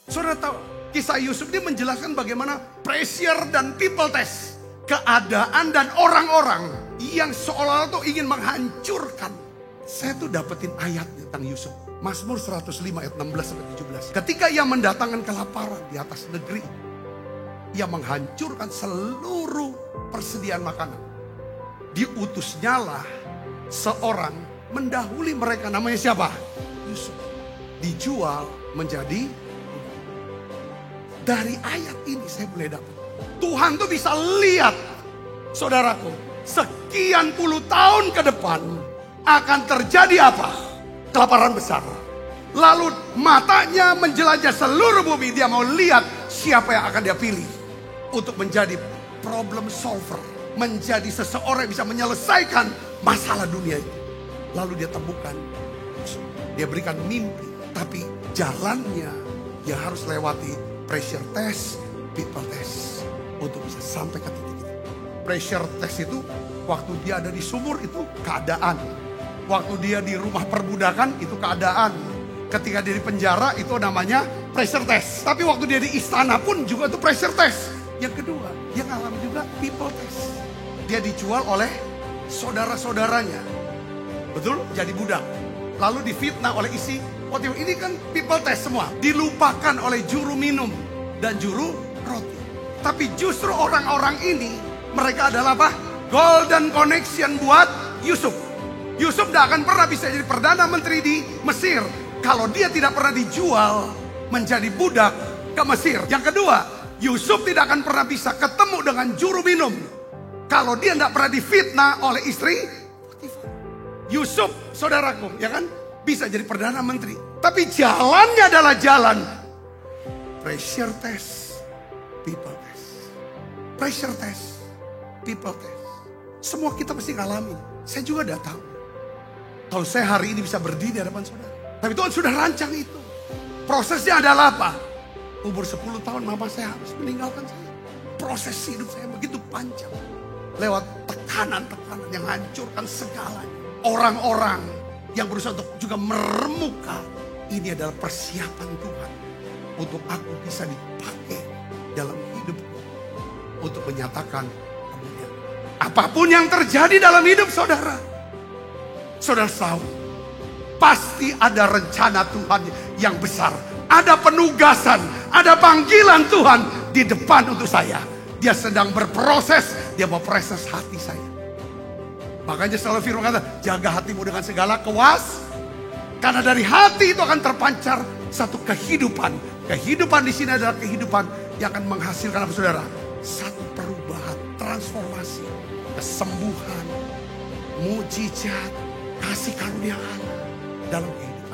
Saudara tahu, kisah Yusuf ini menjelaskan bagaimana pressure dan people test. Keadaan dan orang-orang yang seolah-olah tuh ingin menghancurkan. Saya tuh dapetin ayat tentang Yusuf. Mazmur 105 ayat 16-17. Ketika ia mendatangkan kelaparan di atas negeri, ia menghancurkan seluruh persediaan makanan. Diutusnyalah seorang mendahului mereka, namanya siapa? Yusuf. Dijual menjadi. Dari ayat ini saya boleh dapat, Tuhan tuh bisa lihat, saudaraku, sekian puluh tahun ke depan akan terjadi apa? Kelaparan besar. Lalu matanya menjelajah seluruh bumi, dia mau lihat siapa yang akan dia pilih untuk menjadi problem solver, menjadi seseorang yang bisa menyelesaikan masalah dunia itu. Lalu dia temukan, dia berikan mimpi, tapi jalannya dia harus lewati pressure test, people test, untuk bisa sampai ke titik itu. Pressure test itu waktu dia ada di sumur itu keadaan, waktu dia di rumah perbudakan itu keadaan, ketika dia di penjara itu namanya pressure test. Tapi waktu dia di istana pun juga itu pressure test. Yang kedua, dia ngalami juga people test. Dia dijual oleh saudara-saudaranya, betul, jadi budak, lalu difitnah oleh isi. Waktu ini kan people test semua. Dilupakan oleh juru minum dan juru roti. Tapi justru orang-orang ini, mereka adalah apa? Golden connection buat Yusuf. Yusuf tidak akan pernah bisa jadi Perdana Menteri di Mesir kalau dia tidak pernah dijual menjadi budak ke Mesir. Yang kedua, Yusuf tidak akan pernah bisa ketemu dengan juru minum kalau dia tidak pernah difitnah oleh istri Potifar. Yusuf, saudaraku, ya kan? Bisa jadi Perdana Menteri. Tapi jalannya adalah jalan pressure test, people test. Pressure test, people test. Semua kita pasti ngalamin. Saya juga udah tahu. Kalau saya hari ini bisa berdiri di hadapan saudara. Tapi Tuhan sudah rancang itu. Prosesnya adalah apa? Umur 10 tahun mama saya harus meninggalkan saya. Proses hidup saya begitu panjang. Lewat tekanan-tekanan yang hancurkan segalanya. Orang-orang yang berusaha untuk juga meremuka, ini adalah persiapan Tuhan untuk aku bisa dipakai dalam hidupku untuk menyatakan kemuliaan. Apapun yang terjadi dalam hidup saudara, saudara tahu pasti ada rencana Tuhan yang besar, ada penugasan, ada panggilan Tuhan di depan untuk saya. Dia sedang berproses, dia mau proses hati saya. Makanya selalu firman kata, jaga hatimu dengan segala karena dari hati itu akan terpancar satu kehidupan. Kehidupan di sini adalah kehidupan yang akan menghasilkan apa saudara? Satu perubahan, transformasi, kesembuhan, mujizat, kasih karunia Allah dalam kehidupan.